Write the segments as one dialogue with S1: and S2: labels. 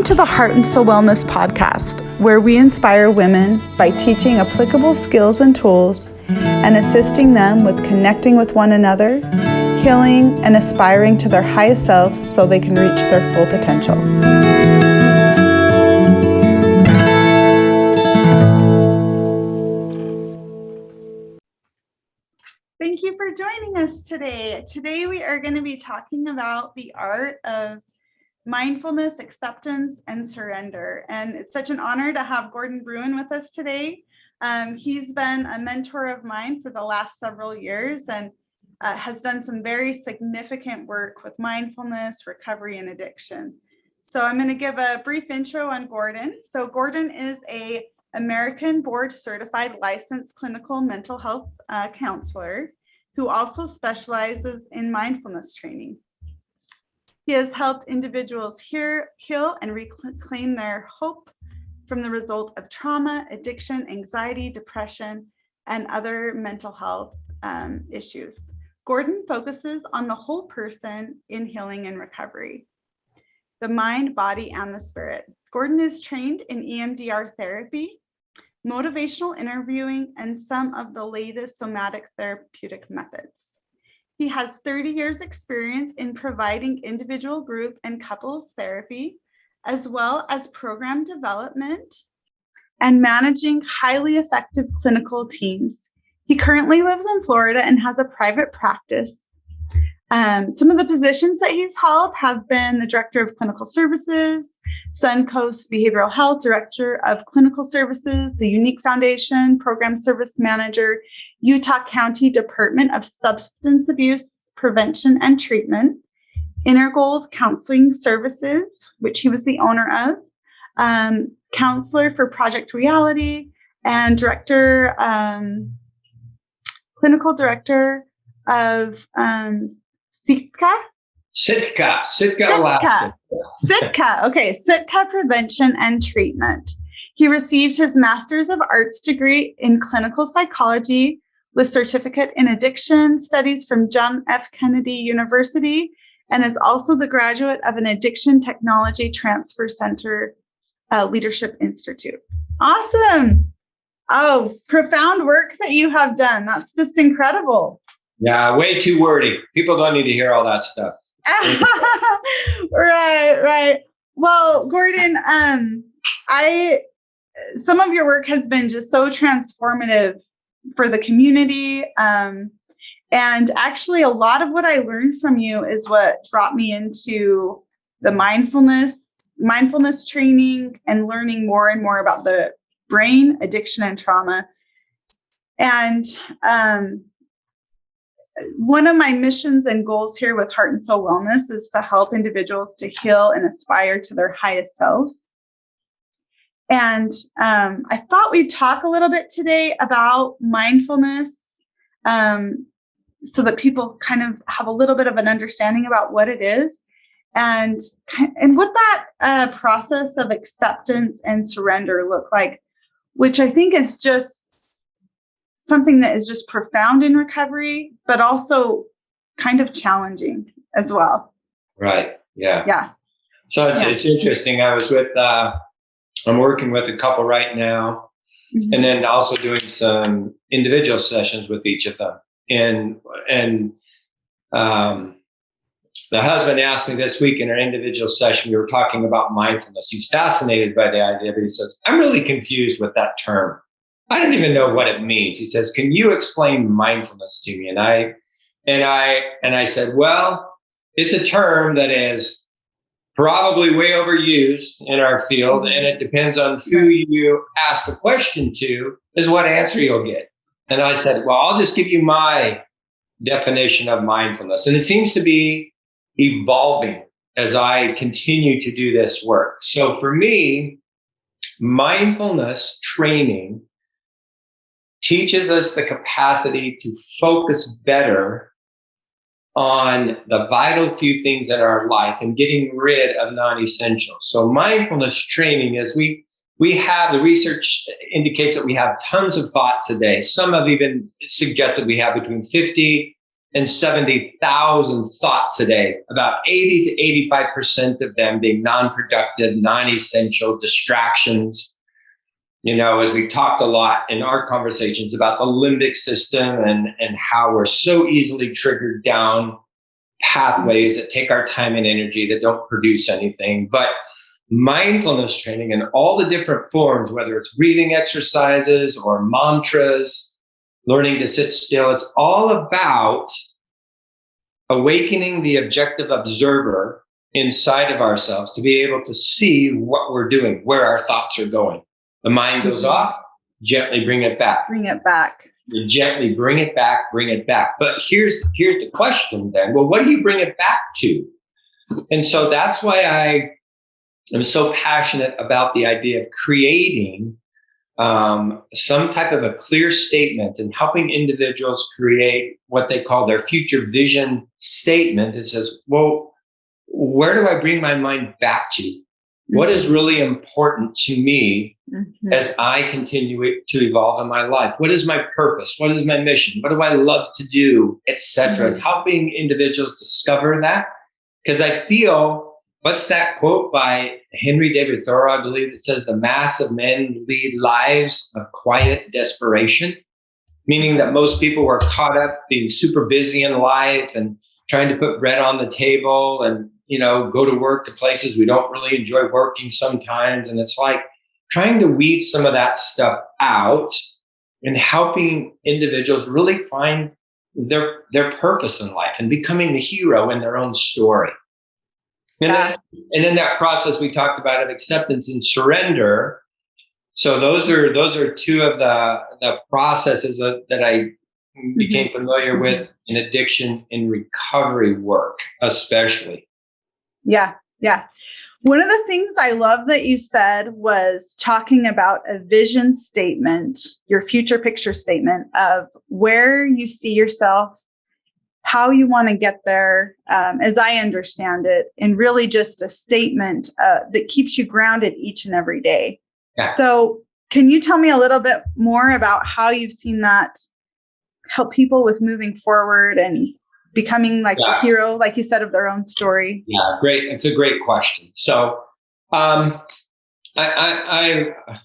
S1: Welcome to the Heart and Soul Wellness Podcast, where we inspire women by teaching applicable skills and tools and assisting them with connecting with one another, healing, and aspiring to their highest selves so they can reach their full potential. Thank you for joining us today. Today we are going to be talking about the art of mindfulness, acceptance, and surrender. And it's such an honor to have Gordon Bruin with us today. He's been a mentor of mine for the last several years and has done some very significant work with mindfulness, recovery, and addiction. So I'm going to give a brief intro on Gordon. So Gordon is an American board certified licensed clinical mental health counselor who also specializes in mindfulness training. He has helped individuals heal and reclaim their hope from the result of trauma, addiction, anxiety, depression, and other mental health issues. Gordon focuses on the whole person in healing and recovery, the mind, body, and the spirit. Gordon is trained in EMDR therapy, motivational interviewing, and some of the latest somatic therapeutic methods. He has 30 years experience in providing individual, group, and couples therapy, as well as program development and managing highly effective clinical teams. He currently lives in Florida and has a private practice. Some of the positions that he's held have been the Director of Clinical Services, Suncoast Behavioral Health, Director of Clinical Services, the Unique Foundation, Program Service Manager, Utah County Department of Substance Abuse Prevention and Treatment, Intergold Counseling Services, which he was the owner of, counselor for Project Reality, and clinical director of Sitka, Sitka Prevention and Treatment. He received his Master's of Arts degree in clinical psychology with certificate in addiction studies from John F. Kennedy University, and is also the graduate of an Addiction Technology Transfer Center Leadership Institute. Awesome. Oh, profound work that you have done. That's just incredible.
S2: Yeah, way too wordy. People don't need to hear all that stuff.
S1: Right. Well, Gordon, some of your work has been just so transformative for the community. And actually, a lot of what I learned from you is what brought me into the mindfulness training and learning more and more about the brain, addiction, and trauma. And one of my missions and goals here with Heart and Soul Wellness is to help individuals to heal and aspire to their highest selves. And I thought we'd talk a little bit today about mindfulness so that people kind of have a little bit of an understanding about what it is and what that process of acceptance and surrender look like, which I think is just something that is just profound in recovery, but also kind of challenging as well.
S2: Right. Yeah.
S1: Yeah.
S2: So it's interesting. I'm working with a couple right now, mm-hmm. and then also doing some individual sessions with each of them. And the husband asked me this week in our individual session, we were talking about mindfulness. He's fascinated by the idea, but he says, I'm really confused with that term. I don't even know what it means. He says, can you explain mindfulness to me? And I said, well, it's a term that is probably way overused in our field, and it depends on who you ask the question to is what answer you'll get. And I said, well, I'll just give you my definition of mindfulness. And it seems to be evolving as I continue to do this work. So for me, mindfulness training teaches us the capacity to focus better on the vital few things in our life and getting rid of non-essentials. So mindfulness training is we have, the research indicates that we have tons of thoughts a day. Some have even suggested we have between 50 170,000 thoughts a day, about 80 to 85% of them being non-productive, non-essential distractions. As we talked a lot in our conversations about the limbic system and how we're so easily triggered down pathways that take our time and energy that don't produce anything. But mindfulness training in all the different forms, whether it's breathing exercises or mantras, learning to sit still, it's all about awakening the objective observer inside of ourselves to be able to see what we're doing, where our thoughts are going. The mind goes off, gently bring it back.
S1: Bring it back.
S2: You gently bring it back, bring it back. But here's the question then. Well, what do you bring it back to? And so that's why I am so passionate about the idea of creating some type of a clear statement and helping individuals create what they call their future vision statement. It says, well, where do I bring my mind back to? What is really important to me as I continue to evolve in my life? What is my purpose? What is my mission? What do I love to do, etc.? And helping individuals discover that. Because I feel, what's that quote by Henry David Thoreau, I believe, that says the mass of men lead lives of quiet desperation, meaning that most people were caught up being super busy in life and trying to put bread on the table and, go to work to places we don't really enjoy working sometimes. And it's like trying to weed some of that stuff out and helping individuals really find their purpose in life and becoming the hero in their own story. And in that process, we talked about acceptance and surrender. So those are two of the processes that I became familiar with in addiction and recovery work, especially.
S1: Yeah. One of the things I love that you said was talking about a vision statement, your future picture statement of where you see yourself, how you want to get there, as I understand it, and really just a statement that keeps you grounded each and every day. Yeah. So can you tell me a little bit more about how you've seen that help people with moving forward and becoming like the hero, like you said, of their own story? Yeah,
S2: great. It's a great question. So I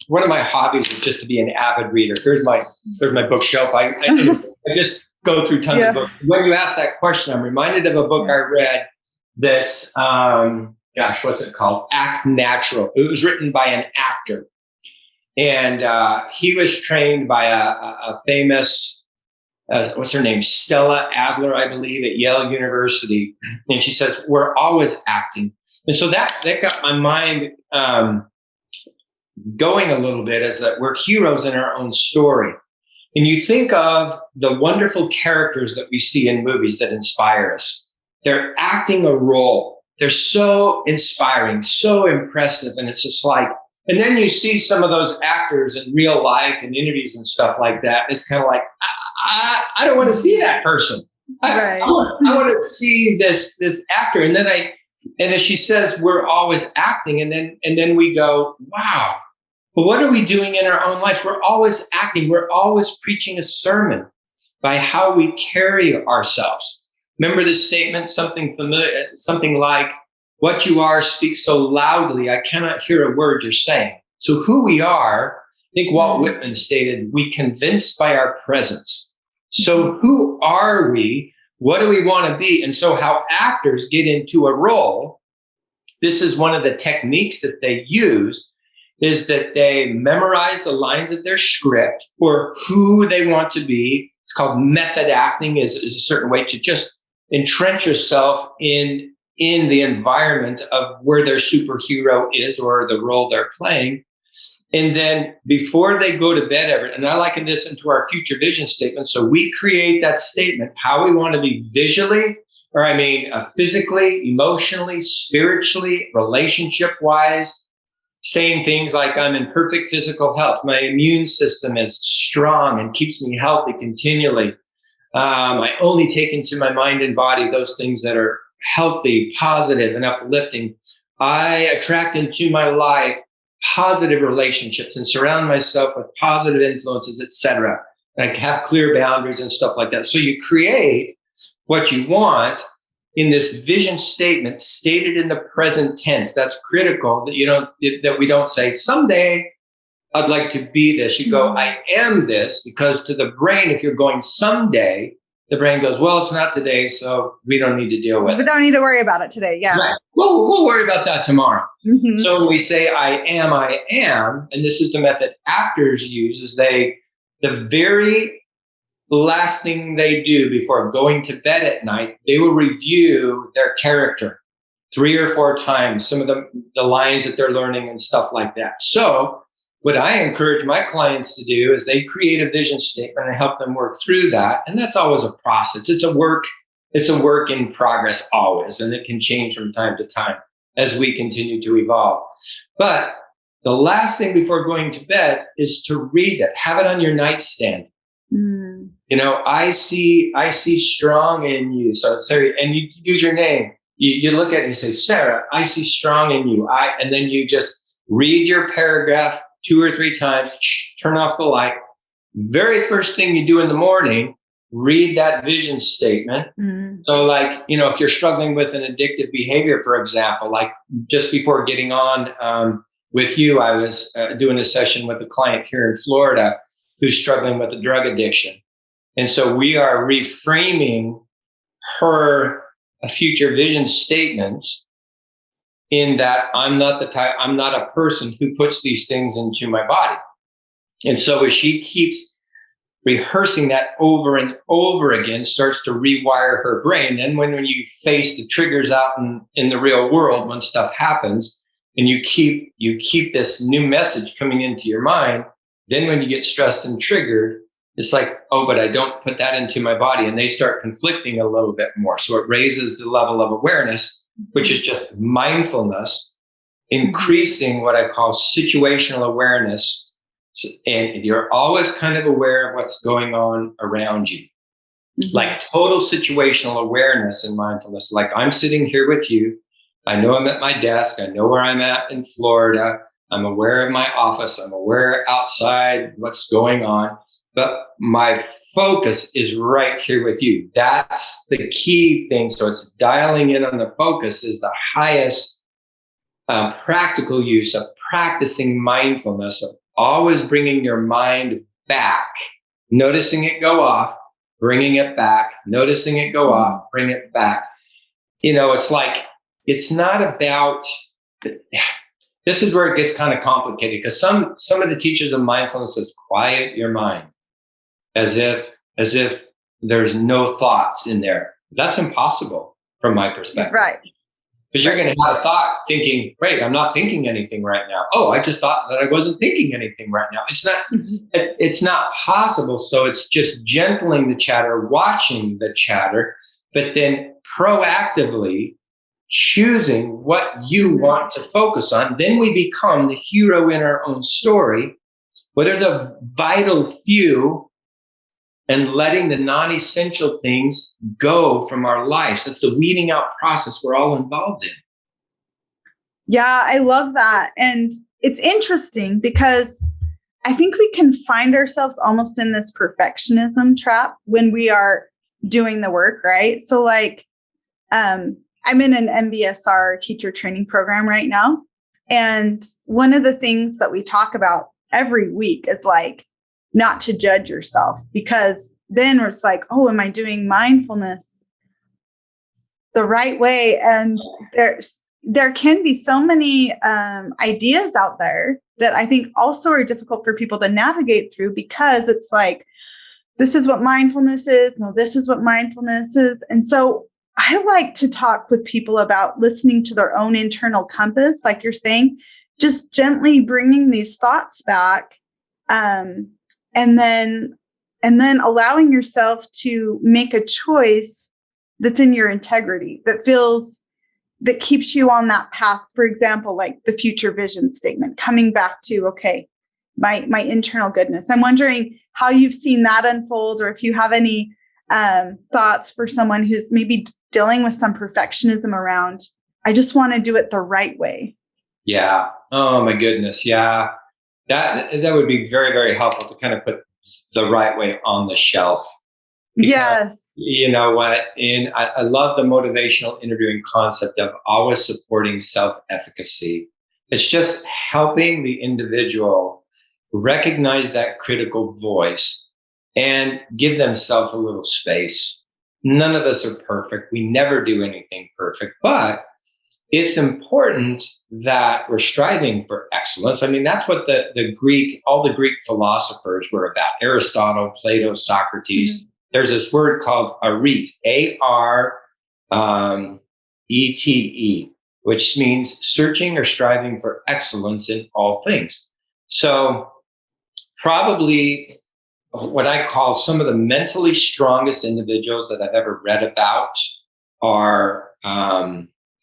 S2: one of my hobbies is just to be an avid reader. There's my bookshelf. I just go through tons of books. When you ask that question, I'm reminded of a book I read that's, what's it called? Act Natural. It was written by an actor. And he was trained by a famous, what's her name? Stella Adler, I believe, at Yale University. And she says, we're always acting. And so that got my mind going a little bit, is that we're heroes in our own story. And you think of the wonderful characters that we see in movies that inspire us. They're acting a role. They're so inspiring, so impressive. And it's just like, and then you see some of those actors in real life and interviews and stuff like that. It's kind of like, I don't want to see that person. I want to see this actor. And then as she says, we're always acting. And then we go, wow. But what are we doing in our own lives? We're always acting. We're always preaching a sermon by how we carry ourselves. Remember this statement, something familiar, something like, what you are speaks so loudly, I cannot hear a word you're saying. So who we are, I think Walt Whitman stated, we convinced by our presence. So who are we? What do we want to be? And so how actors get into a role, this is one of the techniques that they use, is that they memorize the lines of their script or who they want to be. It's called method acting, is a certain way to just entrench yourself in the environment of where their superhero is or the role they're playing. And then before they go to bed, and I liken this into our future vision statement. So we create that statement, how we want to be visually, physically, emotionally, spiritually, relationship-wise, saying things like, I'm in perfect physical health. My immune system is strong and keeps me healthy continually. I only take into my mind and body those things that are healthy, positive, and uplifting. I attract into my life positive relationships and surround myself with positive influences, etc. And I have clear boundaries and stuff like that. So you create what you want in this vision statement stated in the present tense. That's critical that we don't say someday I'd like to be this. You go, I am this, because to the brain, if you're going someday, the brain goes, well, it's not today, so we don't need to deal with it.
S1: We don't need to worry about it today. Yeah.
S2: Right. We'll worry about that tomorrow.
S1: Mm-hmm.
S2: So when we say I am, and this is the method actors use, is the very last thing they do before going to bed at night, they will review their character 3 or 4 times, some of the lines that they're learning and stuff like that. So what I encourage my clients to do is they create a vision statement and help them work through that. And that's always a process. It's a work in progress always, and it can change from time to time as we continue to evolve. But the last thing before going to bed is to read it. Have it on your nightstand. I see strong in you. So Sarah, and you use your name. You look at it and you say, Sarah, I see strong in you. And then you just read your paragraph 2 or 3 times, turn off the light. Very first thing you do in the morning, read that vision statement. So if you're struggling with an addictive behavior, for example, like just before getting on with you, I was doing a session with a client here in Florida who's struggling with a drug addiction. And so we are reframing her future vision statements in that I'm not a person who puts these things into my body. And so as she keeps rehearsing that over and over again, starts to rewire her brain. And when you face the triggers out in the real world, when stuff happens, and you keep this new message coming into your mind, then when you get stressed and triggered, it's like, oh, but I don't put that into my body. And they start conflicting a little bit more. So it raises the level of awareness, which is just mindfulness, increasing what I call situational awareness. And you're always kind of aware of what's going on around you. Like total situational awareness in mindfulness. Like I'm sitting here with you. I know I'm at my desk. I know where I'm at in Florida. I'm aware of my office. I'm aware outside what's going on. But my focus is right here with you. That's the key thing. So it's dialing in on the focus is the highest practical use of practicing mindfulness, of always bringing your mind back, noticing it go off, bringing it back, noticing it go off, bring it back. It's like, it's not about, this is where it gets kind of complicated, because some of the teachers of mindfulness says, quiet your mind, as if there's no thoughts in there. That's impossible from my perspective. Right. Because you're going to have a thought thinking, wait, I'm not thinking anything right now. Oh, I just thought that I wasn't thinking anything right now. It's not possible. So it's just gentling the chatter, watching the chatter, but then proactively choosing what you want to focus on. Then we become the hero in our own story. What are the vital few, and letting the non-essential things go from our lives? That's the weeding out process we're all involved in.
S1: Yeah, I love that. And it's interesting because I think we can find ourselves almost in this perfectionism trap when we are doing the work, right? So I'm in an MBSR teacher training program right now. And one of the things that we talk about every week is not to judge yourself, because then it's like, oh, am I doing mindfulness the right way? And there can be so many ideas out there that I think also are difficult for people to navigate through, because it's like, this is what mindfulness is. No, this is what mindfulness is. And so I like to talk with people about listening to their own internal compass, like you're saying, just gently bringing these thoughts back. And then allowing yourself to make a choice that's in your integrity, that keeps you on that path. For example, like the future vision statement, coming back to, okay, my internal goodness. I'm wondering how you've seen that unfold, or if you have any thoughts for someone who's maybe dealing with some perfectionism around, I just want to do it the right way.
S2: Yeah. Oh my goodness. Yeah. That would be very, very helpful to kind of put the right way on the shelf.
S1: Yes.
S2: You know what? And I love the motivational interviewing concept of always supporting self-efficacy. It's just helping the individual recognize that critical voice and give themselves a little space. None of us are perfect. We never do anything perfect, but it's important that we're striving for excellence. I mean, that's what all the Greek philosophers were about. Aristotle, Plato, Socrates. Mm-hmm. There's this word called arete, A-R-E-T-E, which means searching or striving for excellence in all things. So probably what I call some of the mentally strongest individuals that I've ever read about are,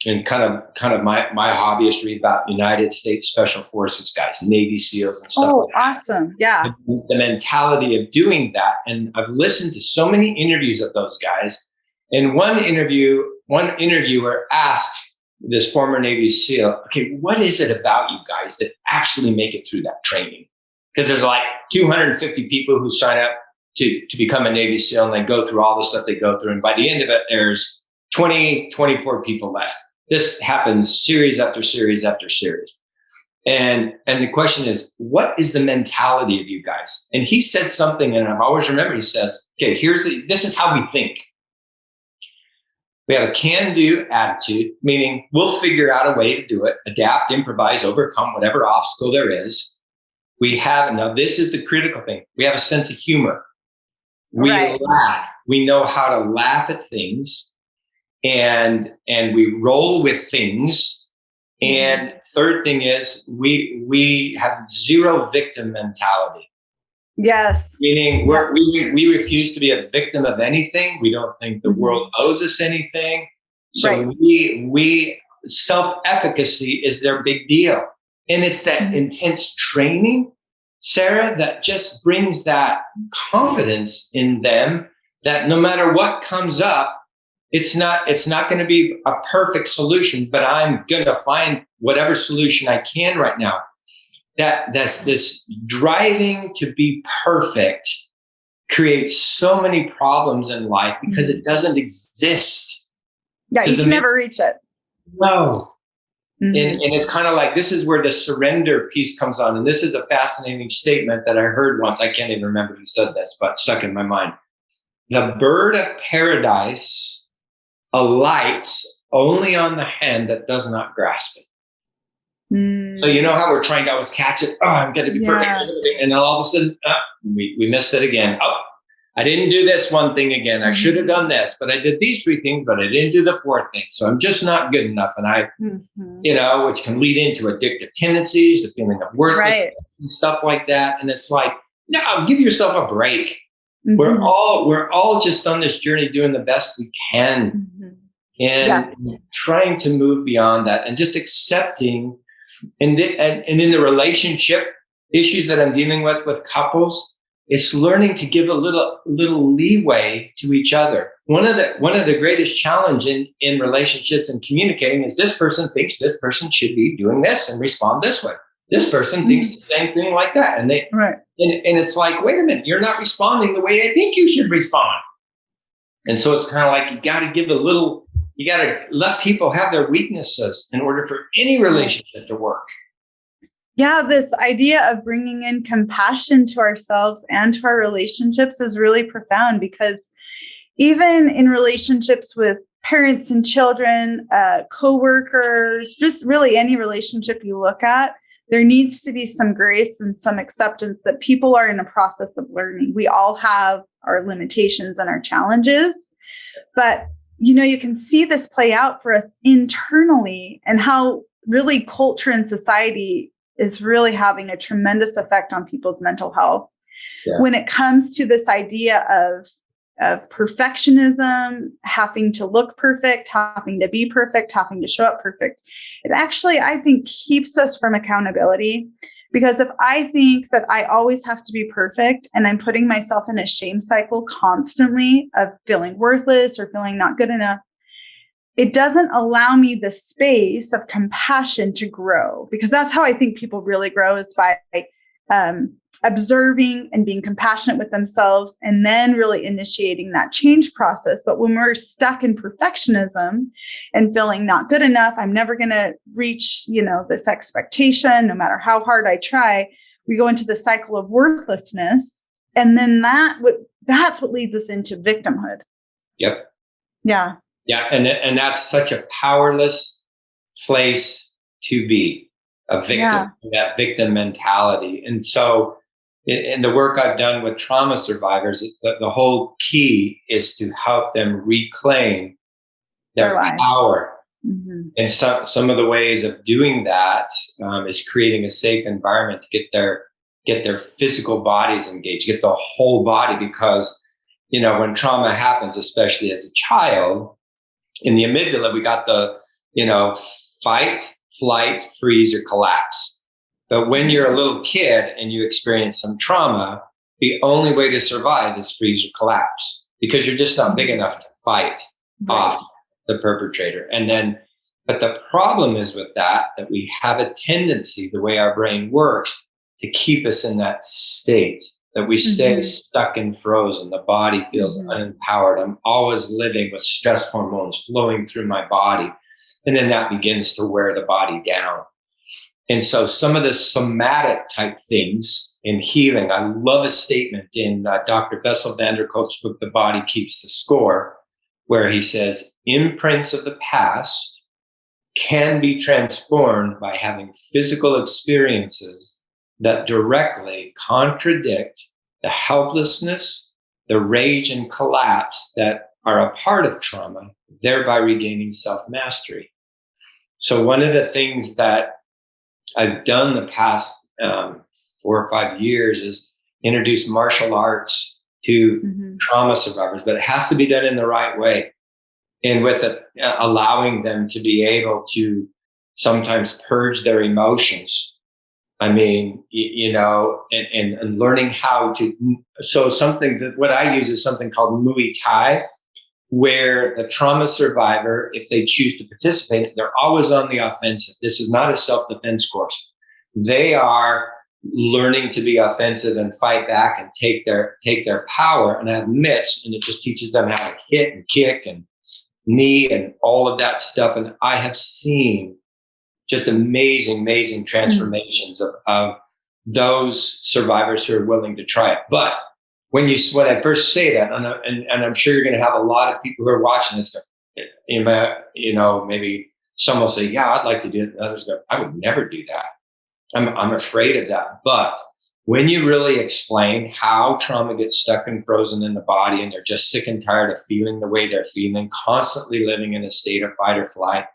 S2: and kind of my hobby is to read about United States Special Forces guys, Navy SEALs and stuff.
S1: Oh, awesome. Yeah.
S2: The mentality of doing that. And I've listened to so many interviews of those guys. And one interviewer asked this former Navy SEAL, okay, what is it about you guys that actually make it through that training? Because there's like 250 people who sign up to become a Navy SEAL, and they go through all the stuff they go through. And by the end of it, there's 24 people left. This happens series after series after series. And the question is, what is the mentality of you guys? And he said something, and I've always remembered, he says, okay, this is how we think. We have a can-do attitude, meaning we'll figure out a way to do it, adapt, improvise, overcome whatever obstacle there is. We have, now this is the critical thing, we have a sense of humor. We laugh. We know how to laugh at things, and we roll with things. And third thing is we have zero victim mentality.
S1: Yes.
S2: Meaning we refuse to be a victim of anything. We don't think the world owes us anything. So we self-efficacy is their big deal. And it's that intense training, Sarah, that just brings that confidence in them that no matter what comes up, it's not going to be a perfect solution, but I'm going to find whatever solution I can right now. That's this driving to be perfect creates so many problems in life because it doesn't exist.
S1: Yeah, you can never reach it.
S2: No. And it's kind of like, this is where the surrender piece comes on. And this is a fascinating statement that I heard once. I can't even remember who said this, but stuck in my mind. The bird of paradise alights only on the hand that does not grasp it. So you know how we're trying to always catch it. Oh, I'm going to be perfect. And then all of a sudden, we missed it again. Oh, I didn't do this one thing again. I should have done this, but I did these three things, but I didn't do the fourth thing. So I'm just not good enough. And which can lead into addictive tendencies, the feeling of worthlessness and stuff like that. And it's like, no, give yourself a break. We're all just on this journey doing the best we can and trying to move beyond that and just accepting. And in the relationship issues that I'm dealing with couples, it's learning to give a little leeway to each other. One of the greatest challenge in relationships and communicating is this person thinks this person should be doing this and respond this way. This person thinks the same thing like that. And and it's like, wait a minute, you're not responding the way I think you should respond. And so it's kind of like, you got to let people have their weaknesses in order for any relationship to work.
S1: Yeah, this idea of bringing in compassion to ourselves and to our relationships is really profound, because even in relationships with parents and children, coworkers, just really any relationship you look at, there needs to be some grace and some acceptance that people are in a process of learning. We all have our limitations and our challenges, but you can see this play out for us internally, and how really culture and society is really having a tremendous effect on people's mental health. When it comes to this idea of perfectionism, having to look perfect, having to be perfect, having to show up perfect, it actually, I think, keeps us from accountability. Because if I think that I always have to be perfect and I'm putting myself in a shame cycle constantly of feeling worthless or feeling not good enough, it doesn't allow me the space of compassion to grow. Because that's how I think people really grow, is by observing and being compassionate with themselves, and then really initiating that change process. But when we're stuck in perfectionism and feeling not good enough, I'm never going to reach, this expectation, no matter how hard I try, we go into the cycle of worthlessness. And then that's what leads us into victimhood.
S2: Yep.
S1: Yeah.
S2: Yeah. And that's such a powerless place to be, a victim, that victim mentality. And so in the work I've done with trauma survivors, the whole key is to help them reclaim their power. Mm-hmm. And some of the ways of doing that is creating a safe environment to get their physical bodies engaged, get the whole body, because, when trauma happens, especially as a child, in the amygdala, we got the, fight, flight, freeze, or collapse. But when you're a little kid and you experience some trauma, the only way to survive is freeze or collapse, because you're just not big enough to fight off the perpetrator. But the problem is with that we have a tendency, the way our brain works, to keep us in that state, that we stay stuck and frozen. The body feels unempowered. I'm always living with stress hormones flowing through my body. And then that begins to wear the body down. And so some of the somatic type things in healing, I love a statement in Dr. Bessel van der Kolk's book, The Body Keeps the Score, where he says, imprints of the past can be transformed by having physical experiences that directly contradict the helplessness, the rage and collapse that are a part of trauma, thereby regaining self-mastery. So one of the things that I've done the past 4 or 5 years is introduce martial arts to trauma survivors, but it has to be done in the right way. And with it, allowing them to be able to sometimes purge their emotions. I mean, and learning how to, so something that what I use is something called Muay Thai, where the trauma survivor, if they choose to participate, they're always on the offensive. This is not a self-defense course. They are learning to be offensive and fight back and take their power and have mitts, and it just teaches them how to hit and kick and knee and all of that stuff. And I have seen just amazing transformations of those survivors who are willing to try it. But when I first say that, and I'm sure you're going to have a lot of people who are watching this, maybe some will say, yeah, I'd like to do it. And others go, I would never do that. I'm afraid of that. But when you really explain how trauma gets stuck and frozen in the body, and they're just sick and tired of feeling the way they're feeling, constantly living in a state of fight or flight,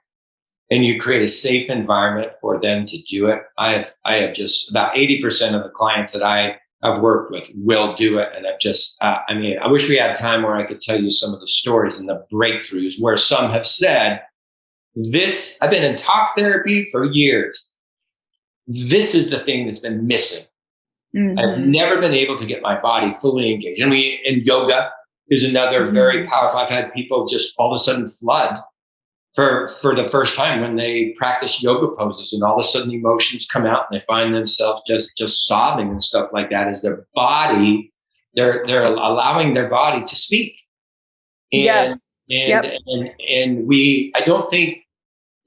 S2: and you create a safe environment for them to do it. I have just about 80% of the clients that I've worked with will do it. And I wish we had time where I could tell you some of the stories and the breakthroughs where some have said, I've been in talk therapy for years. This is the thing that's been missing. I've never been able to get my body fully engaged. And yoga is another very powerful. I've had people just all of a sudden flood for the first time when they practice yoga poses, and all of a sudden emotions come out and they find themselves just sobbing and stuff like that, as their body, they're allowing their body to speak. And I don't think,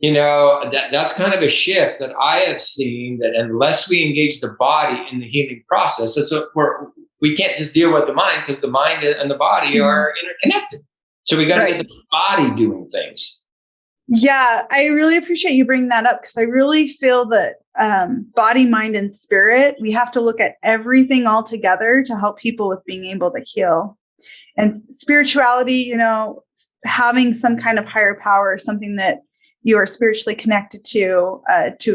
S2: that's kind of a shift that I have seen, that unless we engage the body in the healing process, we can't just deal with the mind, because the mind and the body are interconnected. So we got to get the body doing things.
S1: Yeah, I really appreciate you bringing that up, because I really feel that body, mind, and spirit, we have to look at everything all together to help people with being able to heal. And spirituality, having some kind of higher power, something that you are spiritually connected to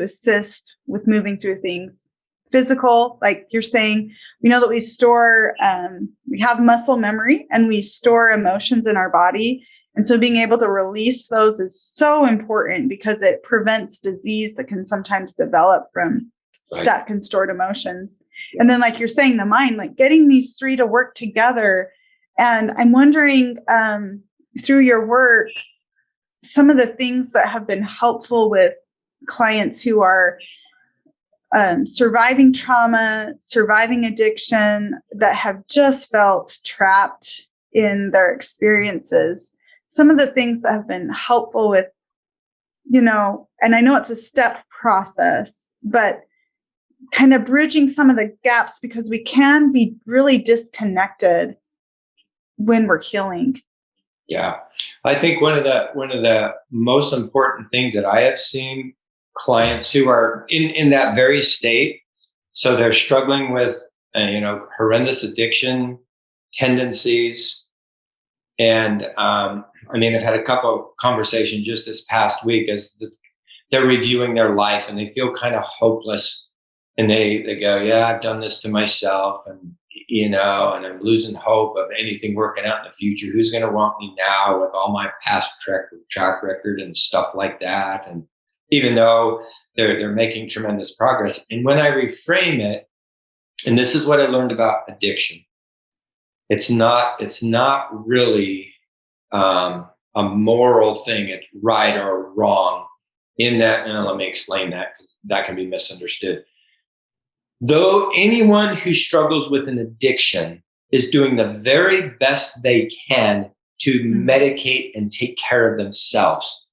S1: assist with moving through things. Physical, like you're saying, we know that we have muscle memory, and we store emotions in our body. And so being able to release those is so important, because it prevents disease that can sometimes develop from stuck and stored emotions. And then, like you're saying, the mind, like getting these three to work together. And I'm wondering, through your work, some of the things that have been helpful with clients who are surviving trauma, surviving addiction, that have just felt trapped in their experiences. Some of the things that have been helpful with, and I know it's a step process, but kind of bridging some of the gaps, because we can be really disconnected when we're healing.
S2: Yeah. I think one of the most important things that I have seen clients who are in that very state, so they're struggling with horrendous addiction tendencies, and I've had a couple conversations just this past week as they're reviewing their life and they feel kind of hopeless, and they go, yeah, I've done this to myself, and and I'm losing hope of anything working out in the future. Who's going to want me now with all my past track record and stuff like that? And even though they're making tremendous progress. And when I reframe it, and this is what I learned about addiction, it's not really a moral thing. It's right or wrong in that. And let me explain that, because that can be misunderstood. Though anyone who struggles with an addiction is doing the very best they can to medicate and take care of themselves,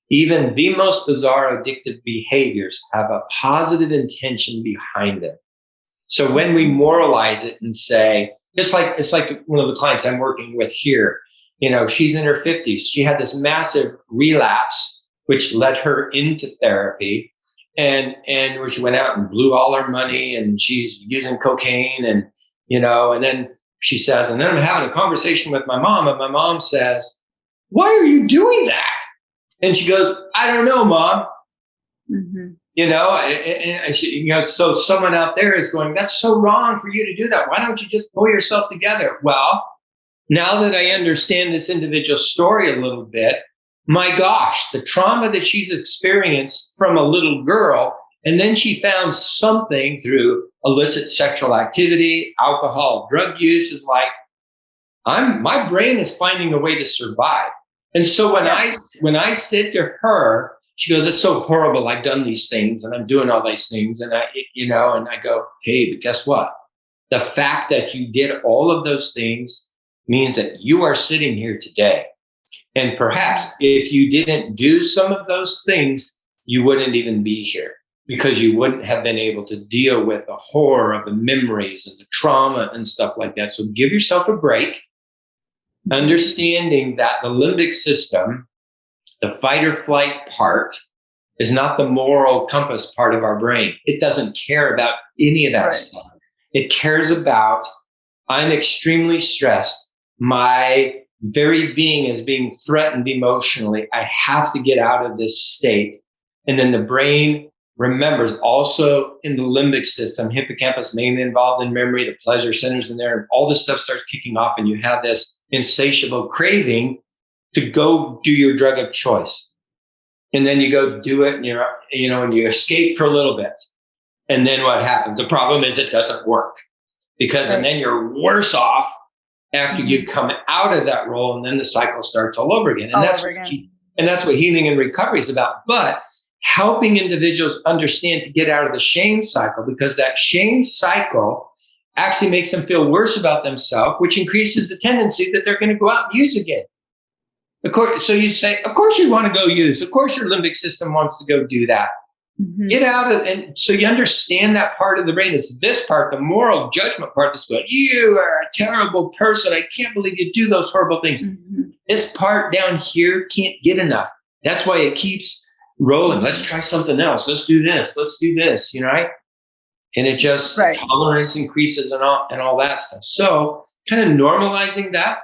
S2: even the most bizarre addictive behaviors have a positive intention behind them. So when we moralize it and say, it's like one of the clients I'm working with here, she's in her 50s. She had this massive relapse, which led her into therapy. And where she went out and blew all her money, and she's using cocaine, and then she says, and then I'm having a conversation with my mom, and my mom says, why are you doing that? And she goes, I don't know, Mom. And she, so someone out there is going, that's so wrong for you to do that. Why don't you just pull yourself together? Well, now that I understand this individual story a little bit, my gosh, the trauma that she's experienced from a little girl, and then she found something through illicit sexual activity, alcohol, drug use, is like, my brain is finding a way to survive. And so when I said to her, she goes, it's so horrible. I've done these things and I'm doing all these things. And I go, hey, but guess what? The fact that you did all of those things means that you are sitting here today. And perhaps if you didn't do some of those things, you wouldn't even be here, because you wouldn't have been able to deal with the horror of the memories and the trauma and stuff like that. So give yourself a break, understanding that the limbic system, the fight or flight part, is not the moral compass part of our brain. It doesn't care about any of that stuff. It cares about, I'm extremely stressed. My very being is being threatened emotionally. I have to get out of this state. And then the brain remembers, also in the limbic system, hippocampus mainly involved in memory, the pleasure centers in there, and all this stuff starts kicking off, and you have this insatiable craving to go do your drug of choice. And then you go do it, and and you escape for a little bit. And then what happens? The problem is it doesn't work, and then you're worse off after you come out of that role, and then the cycle starts all over again. And that's what healing and recovery is about. But helping individuals understand to get out of the shame cycle, because that shame cycle actually makes them feel worse about themselves, which increases the tendency that they're going to go out and use again. Of course, so you say, of course you want to go use. Of course your limbic system wants to go do that. Get out of, and so you understand that part of the brain. It's this part, the moral judgment part, that's going, you are a terrible person. I can't believe you do those horrible things. This part down here can't get enough. That's why it keeps rolling. Let's try something else. Let's do this. Let's do this, right? And it just, tolerance increases and all that stuff. So kind of normalizing that,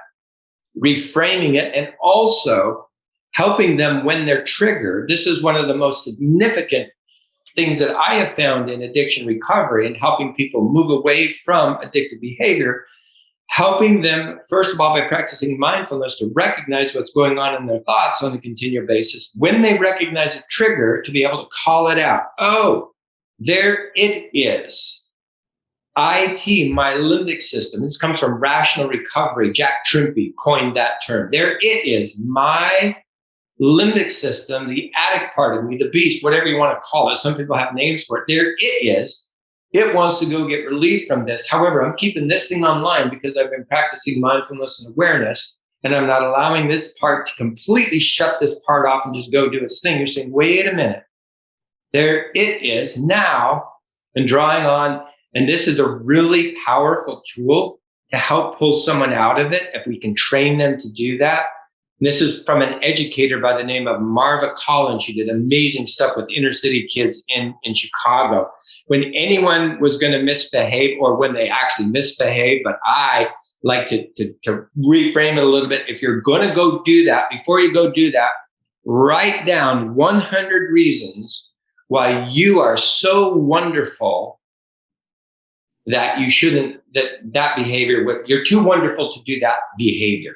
S2: reframing it, and also helping them when they're triggered. This is one of the most significant things that I have found in addiction recovery and helping people move away from addictive behavior, helping them, first of all, by practicing mindfulness, to recognize what's going on in their thoughts on a continual basis. When they recognize a trigger, to be able to call it out. Oh, there it is. IT, my limbic system. This comes from rational recovery. Jack Trimpey coined that term. There it is. My limbic system, the addict part of me, the beast, whatever you want to call it. Some people have names for it. There it is. It wants to go get relief from this. However, I'm keeping this thing online because I've been practicing mindfulness and awareness, and I'm not allowing this part to completely shut this part off and just go do its thing. You're saying, wait a minute. There it is now, and drawing on. And this is a really powerful tool to help pull someone out of it if we can train them to do that. And this is from an educator by the name of Marva Collins. She did amazing stuff with inner city kids in Chicago. When anyone was going to misbehave, or when they actually misbehave, but I like to reframe it a little bit. If you're going to go do that, before you go do that, write down 100 reasons why you are so wonderful that you shouldn't, that behavior, you're too wonderful to do that behavior.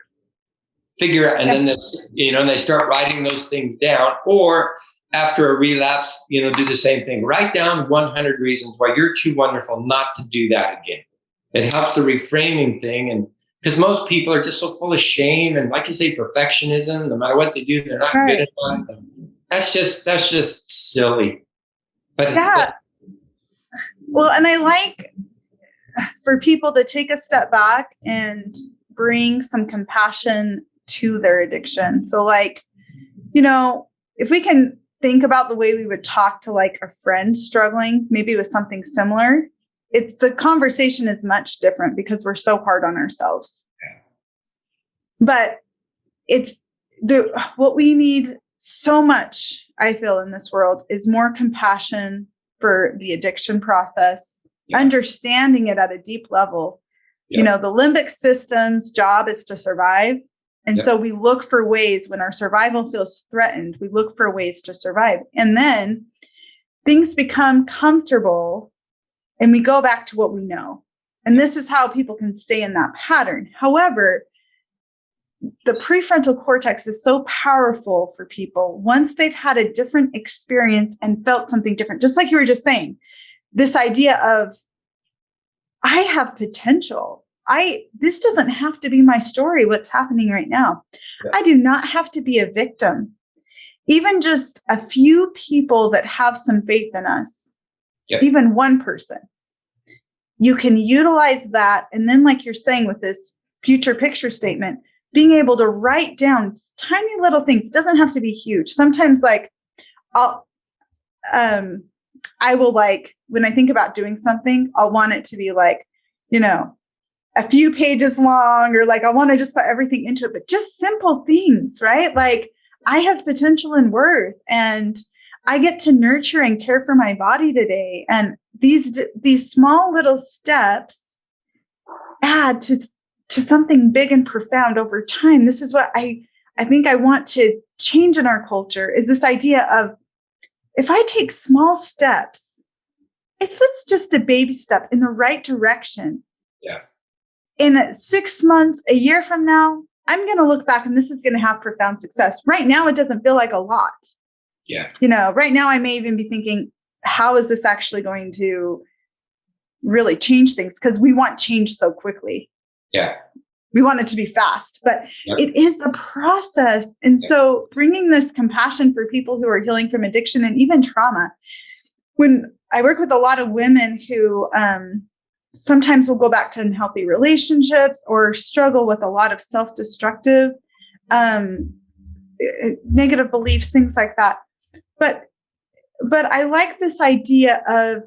S2: Figure out, and then and they start writing those things down. Or after a relapse, do the same thing. Write down 100 reasons why you're too wonderful not to do that again. It helps the reframing thing, and because most people are just so full of shame and, like you say, perfectionism. No matter what they do, they're not good enough. That's just silly. But
S1: yeah. Well, and I like for people to take a step back and bring some compassion to their addiction. So if we can think about the way we would talk to like a friend struggling, maybe with something similar, the conversation is much different because we're so hard on ourselves. But what we need so much, I feel, in this world is more compassion for the addiction process, understanding it at a deep level. The limbic system's job is to survive. And so we look for ways when our survival feels threatened, we look for ways to survive. And then things become comfortable and we go back to what we know. And this is how people can stay in that pattern. However, the prefrontal cortex is so powerful for people once they've had a different experience and felt something different. Just like you were just saying, this idea of, I have potential. This doesn't have to be my story, what's happening right now. Yeah. I do not have to be a victim. Even just a few people that have some faith in us, even one person, you can utilize that. And then, like you're saying with this future picture statement, being able to write down tiny little things. It doesn't have to be huge. Sometimes I will when I think about doing something, I'll want it to be a few pages long, or I want to just put everything into it, but just simple things, right? Like, I have potential and worth, and I get to nurture and care for my body today. And these small little steps add to something big and profound over time. This is what I think I want to change in our culture, is this idea of, if I take small steps, if it's just a baby step in the right direction, in 6 months, a year from now, I'm going to look back and this is going to have profound success. Right now, it doesn't feel like a lot. Right now I may even be thinking, how is this actually going to really change things? Because we want change so quickly. We want it to be fast, but it is a process. And so bringing this compassion for people who are healing from addiction and even trauma, when I work with a lot of women who sometimes will go back to unhealthy relationships or struggle with a lot of self-destructive negative beliefs, things like that. But I like this idea of,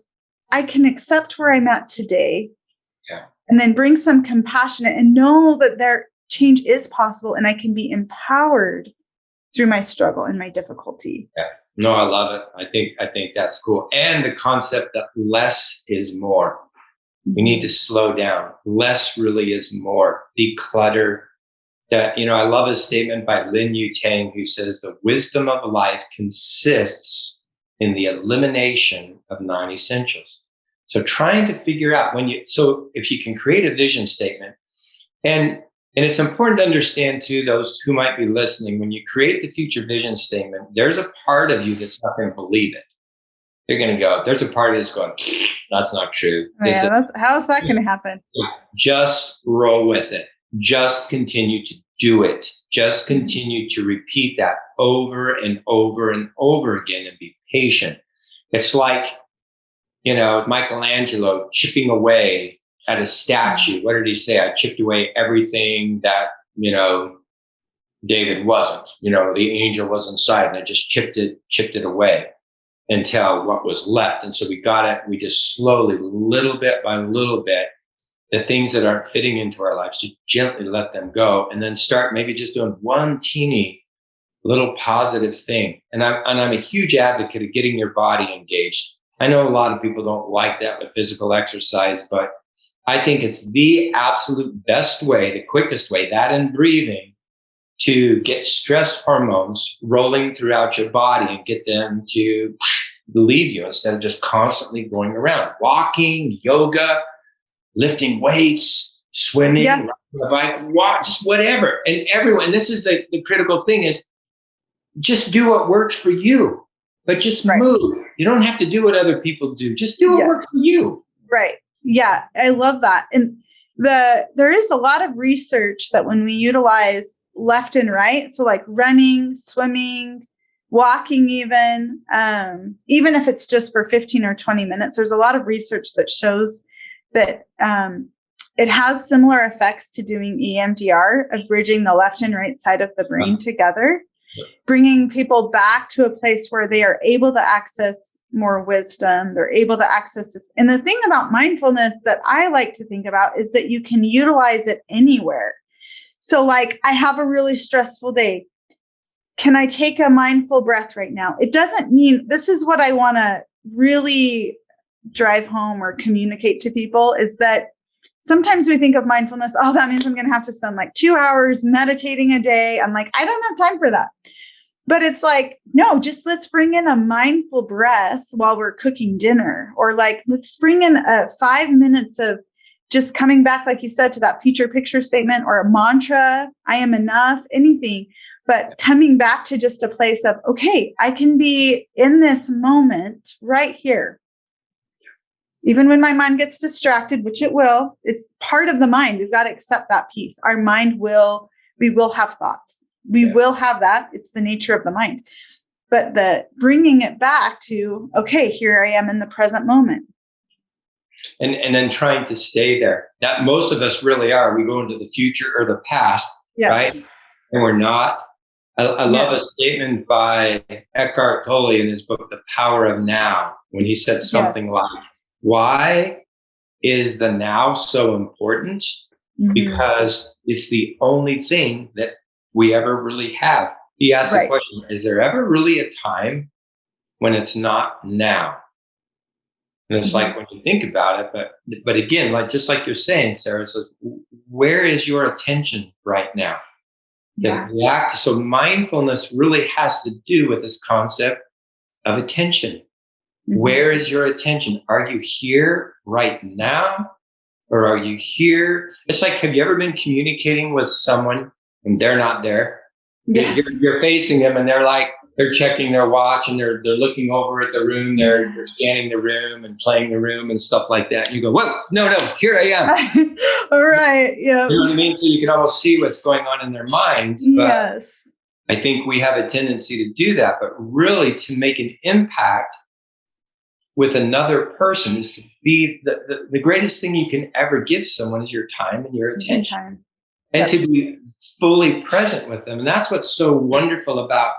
S1: I can accept where I'm at today, and then bring some compassion and know that their change is possible, and I can be empowered through my struggle and my difficulty.
S2: No, I love it. I think that's cool. And the concept that less is more. We need to slow down. Less really is more. Declutter. That, I love a statement by Lin Yu Tang, who says the wisdom of life consists in the elimination of non-essentials. So trying to figure out if you can create a vision statement, and it's important to understand too, those who might be listening, when you create the future vision statement, there's a part of you that's not going to believe it. They're going to go, there's a part of this going, that's not true.
S1: How is that going to happen?
S2: Just roll with it. Just continue to do it. Just continue to repeat that over and over and over again and be patient. It's like, Michelangelo chipping away at a statue. What did he say? I chipped away everything that, David wasn't. The angel was inside, and I just chipped it away until what was left. And so we got it. We just slowly, little bit by little bit, the things that aren't fitting into our lives, to gently let them go, and then start maybe just doing one teeny little positive thing. And I'm a huge advocate of getting your body engaged. I know a lot of people don't like that with physical exercise, but I think it's the absolute best way, the quickest way, that and breathing, to get stress hormones rolling throughout your body and get them to leave you instead of just constantly going around. Walking, yoga, lifting weights, swimming, riding a bike, whatever. And everyone, this is the critical thing, is just do what works for you, but just move. You don't have to do what other people do. Just do what works for you.
S1: Right. Yeah, I love that. And there is a lot of research that when we utilize left and right, so like running, swimming, walking, even if it's just for 15 or 20 minutes, there's a lot of research that shows that it has similar effects to doing EMDR, of bridging the left and right side of the brain together, bringing people back to a place where they are able to access more wisdom. They're able to access this. And the thing about mindfulness that I like to think about is that you can utilize it anywhere. So like, I have a really stressful day. Can I take a mindful breath right now? It doesn't mean, this is what I want to really drive home or communicate to people, is that sometimes we think of mindfulness, oh, that means I'm going to have to spend like 2 hours meditating a day. I'm like, I don't have time for that. But it's like, no, just let's bring in a mindful breath while we're cooking dinner, or like, let's bring in 5 minutes of just coming back, like you said, to that future picture statement or a mantra, I am enough, anything, but coming back to just a place of, okay, I can be in this moment right here. Even when my mind gets distracted, which it will, it's part of the mind. We've got to accept that piece. Our mind we will have thoughts. We will have that. It's the nature of the mind. But the bringing it back to, okay, here I am in the present moment.
S2: And then trying to stay there. That most of us really are. We go into the future or the past, right? And we're not. I love a statement by Eckhart Tolle in his book, The Power of Now, when he said something like, why is the now so important? Because it's the only thing that we ever really have. He asked the question, is there ever really a time when it's not now? And it's like, when you think about it, but again, like, just like you're saying, Sarah, so where is your attention right now? So mindfulness really has to do with this concept of attention. Where is your attention? Are you here right now? Or are you here? It's like, have you ever been communicating with someone and they're not there? You're facing them and they're checking their watch and they're looking over at the room. They're scanning the room and playing the room and stuff like that. And you go, whoa, no, here I am.
S1: All right. Yeah.
S2: You know what I mean? So you can almost see what's going on in their minds. But I think we have a tendency to do that, but really to make an impact with another person is to be the greatest thing you can ever give someone is your time and your attention. And to be fully present with them. And that's what's so wonderful about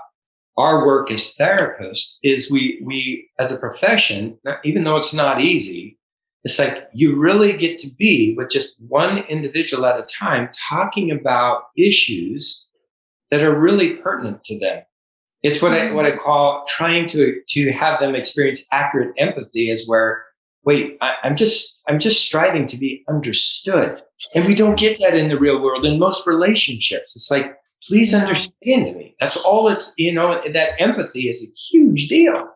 S2: our work as therapists, is we as a profession, even though it's not easy, it's like you really get to be with just one individual at a time, talking about issues that are really pertinent to them. It's what I call trying to have them experience accurate empathy, is where, wait, I'm just striving to be understood. And we don't get that in the real world. In most relationships, it's like, please understand me. That's all it's, that empathy is a huge deal.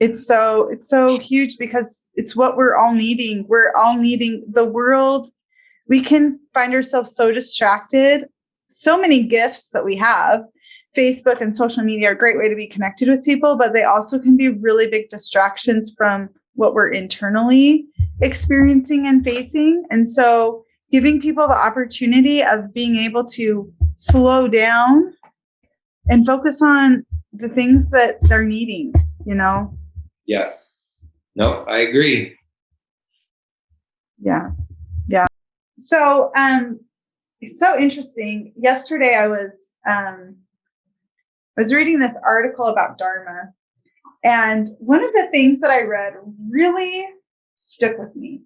S1: It's so huge, because it's what we're all needing. We're all needing the world. We can find ourselves so distracted. So many gifts that we have. Facebook and social media are a great way to be connected with people, but they also can be really big distractions from what we're internally experiencing and facing. And so giving people the opportunity of being able to slow down and focus on the things that they're needing, you know?
S2: Yeah. No, I agree.
S1: Yeah. Yeah. So, it's so interesting. Yesterday I was reading this article about Dharma, and one of the things that I read really stuck with me.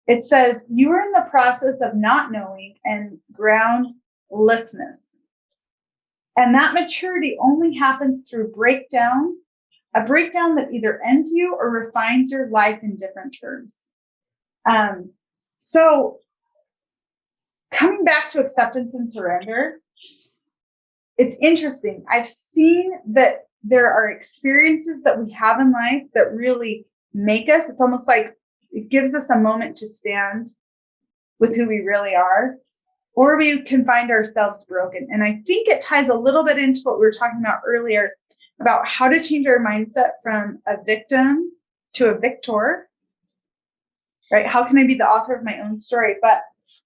S1: It says, you are in the process of not knowing and groundlessness. And that maturity only happens through a breakdown that either ends you or refines your life in different terms. So coming back to acceptance and surrender, it's interesting. I've seen that there are experiences that we have in life that really make us, it's almost like it gives us a moment to stand with who we really are, or we can find ourselves broken. And I think it ties a little bit into what we were talking about earlier about how to change our mindset from a victim to a victor, right? How can I be the author of my own story? But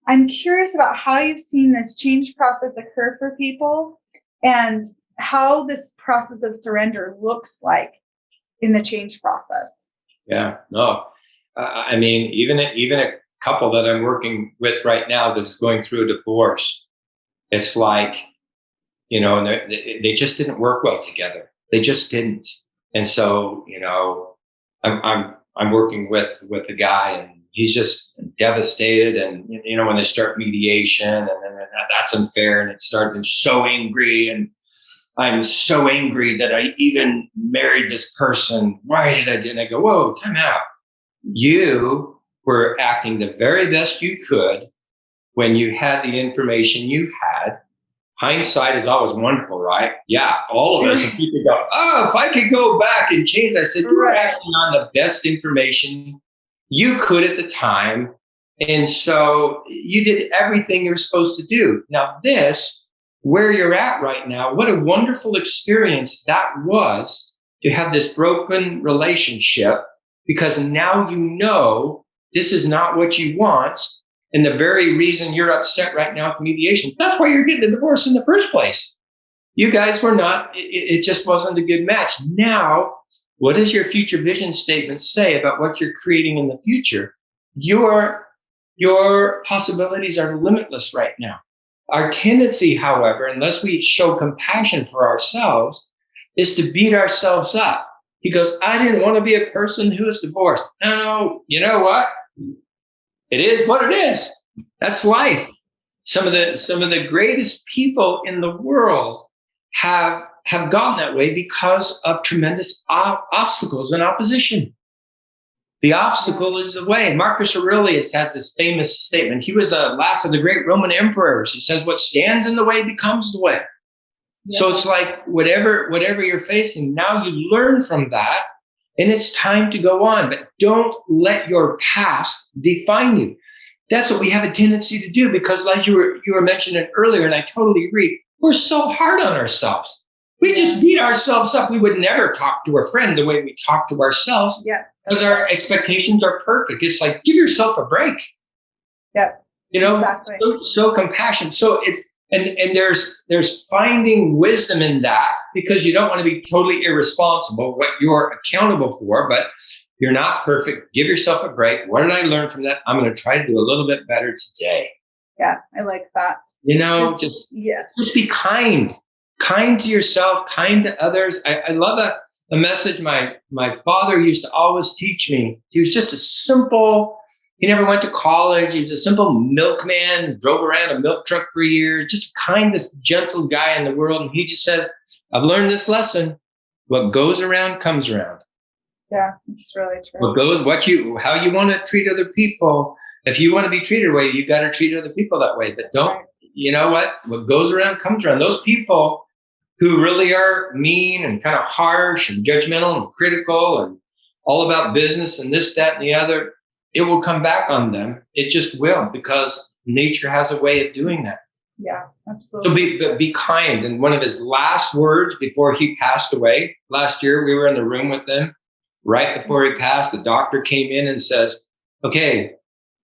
S1: I'm curious about how you've seen this change process occur for people and how this process of surrender looks like in the change process.
S2: Yeah, no. I mean, even a couple that I'm working with right now that's going through a divorce, it's like, you know, and they just didn't work well together. They just didn't. And so, you know, I'm working with a guy, and he's just devastated. And, you know, when they start mediation, and then that's unfair, and it starts, and so angry, and I'm so angry that I even married this person. Why did I do? And I go, whoa, time out. You were acting the very best you could when you had the information you had. Hindsight is always wonderful, right? Yeah, all of us. And people go, oh, if I could go back and change. I said, you were acting on the best information you could at the time. And so you did everything you were supposed to do. Now this, where you're at right now, what a wonderful experience that was to have this broken relationship, because now you know this is not what you want. And the very reason you're upset right now with mediation, that's why you're getting a divorce in the first place. You guys were not, it just wasn't a good match. Now, what does your future vision statement say about what you're creating in the future? Your possibilities are limitless right now. Our tendency, however, unless we show compassion for ourselves, is to beat ourselves up. He goes, I didn't want to be a person who is divorced. No, you know what? It is what it is. That's life. Some of the greatest people in the world have gotten that way because of tremendous obstacles and opposition. The obstacle is the way. Marcus Aurelius has this famous statement. He was the last of the great Roman emperors. He says, what stands in the way becomes the way. Yeah. So it's like whatever you're facing, now you learn from that, and it's time to go on. But don't let your past define you. That's what we have a tendency to do, because like you were mentioning earlier, and I totally agree, we're so hard on ourselves. We just beat ourselves up. We would never talk to a friend the way we talk to ourselves.
S1: Yeah.
S2: Because our expectations are perfect. It's like, give yourself a break.
S1: Yeah.
S2: You know,
S1: exactly.
S2: so compassion. So it's, and there's finding wisdom in that, because you don't want to be totally irresponsible, what you're accountable for, but you're not perfect. Give yourself a break. What did I learn from that? I'm going to try to do a little bit better today.
S1: Yeah, I like that.
S2: You know, just be kind to yourself, kind to others. I love a message my father used to always teach me. He was just he never went to college. He was a simple milkman, drove around a milk truck for a year, just the kindest, gentle guy in the world. And he just says, I've learned this lesson. What goes around comes around.
S1: Yeah, it's really true.
S2: How you want to treat other people. If you want to be treated a way, you got to treat other people that way. But you know what? What goes around comes around. Those people who really are mean and kind of harsh and judgmental and critical and all about business and this, that, and the other, it will come back on them. It just will, because nature has a way of doing that.
S1: Yeah, absolutely.
S2: So be kind. And one of his last words before he passed away, last year, we were in the room with him. Right before he passed, the doctor came in and says, okay,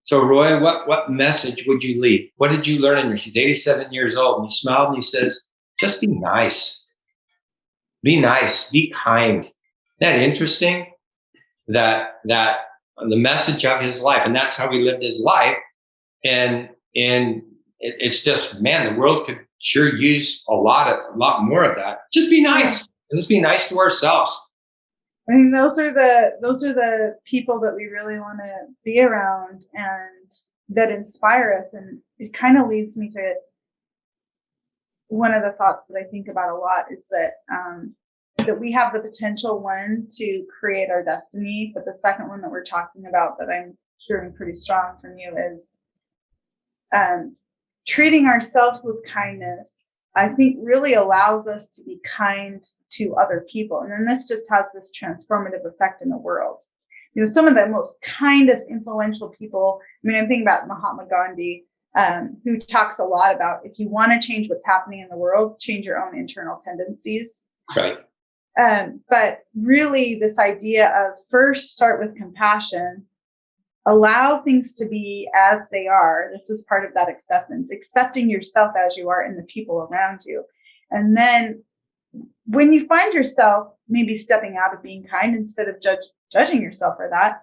S2: So Roy, what message would you leave? What did you learn in your? He's 87 years old, and he smiled and he says, "Just be nice. Be nice. Be kind." Isn't that interesting? That the message of his life, and that's how he lived his life. And it's just, man, the world could sure use a lot more of that. Just be nice. And let's be nice to ourselves.
S1: I mean, those are the people that we really want to be around and that inspire us. And it kind of leads me to one of the thoughts that I think about a lot is that that we have the potential, one, to create our destiny, but the second one that we're talking about that I'm hearing pretty strong from you is treating ourselves with kindness. I think really allows us to be kind to other people. And then this just has this transformative effect in the world. You know, some of the most kindest, influential people, I mean, I'm thinking about Mahatma Gandhi, who talks a lot about if you want to change what's happening in the world, change your own internal tendencies.
S2: Right.
S1: But really this idea of first start with compassion, allow things to be as they are. This is part of that acceptance, accepting yourself as you are and the people around you. And then when you find yourself maybe stepping out of being kind, instead of judging yourself for that,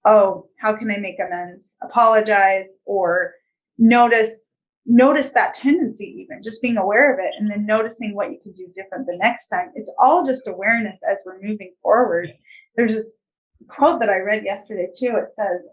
S1: oh, how can I make amends? Apologize, or notice that tendency, even just being aware of it, and then noticing what you can do different the next time. It's all just awareness as we're moving forward. There's this quote that I read yesterday too. It says,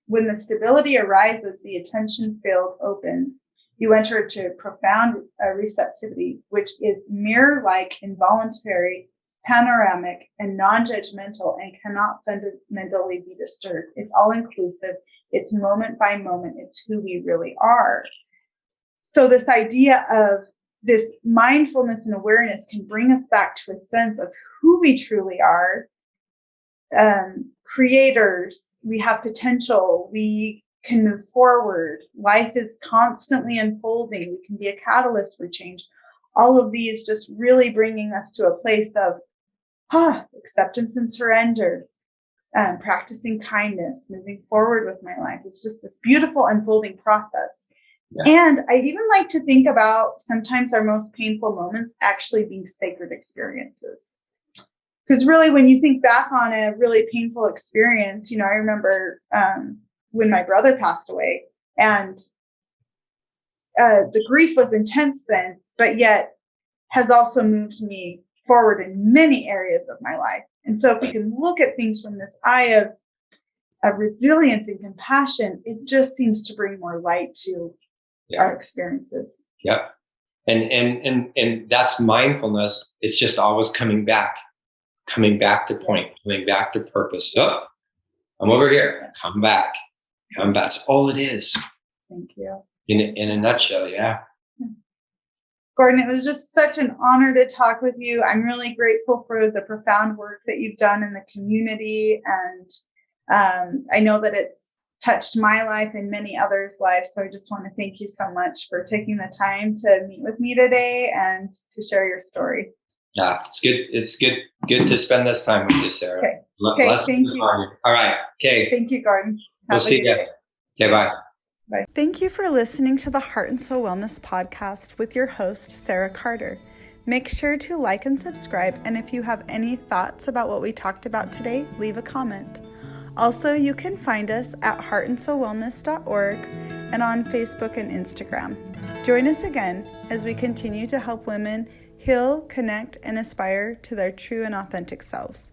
S1: when the stability arises, the attention field opens. You enter into profound receptivity, which is mirror-like, involuntary, panoramic, and non-judgmental, and cannot fundamentally be disturbed. It's all-inclusive. It's moment by moment. It's who we really are. So this idea of this mindfulness and awareness can bring us back to a sense of who we truly are. Creators, we have potential, we can move forward. Life is constantly unfolding. We can be a catalyst for change. All of these just really bringing us to a place of acceptance and surrender, practicing kindness, moving forward with my life. It's just this beautiful unfolding process. Yeah. And I even like to think about sometimes our most painful moments actually being sacred experiences. Because really, when you think back on a really painful experience, you know, I remember when my brother passed away, and the grief was intense then, but yet has also moved me forward in many areas of my life. And so if we can look at things from this eye of resilience and compassion, it just seems to bring more light to our experiences.
S2: Yep. And that's mindfulness. It's just always coming back to point, coming back to purpose. Oh, I'm over here. Come back. That's all it is.
S1: Thank you.
S2: In a nutshell, yeah.
S1: Gordon, it was just such an honor to talk with you. I'm really grateful for the profound work that you've done in the community. And I know that it's touched my life and many others' lives. So I just want to thank you so much for taking the time to meet with me today and to share your story.
S2: Yeah, it's good. It's good to spend this time with you, Sarah.
S1: Okay, thank you.
S2: All right. Okay.
S1: Thank you, Gordon.
S2: We'll see you. Okay, bye.
S1: Bye. Thank you for listening to the Heart and Soul Wellness podcast with your host, Sarah Carter. Make sure to like and subscribe. And if you have any thoughts about what we talked about today, leave a comment. Also, you can find us at heartandsoulwellness.org and on Facebook and Instagram. Join us again as we continue to help women heal, connect, and aspire to their true and authentic selves.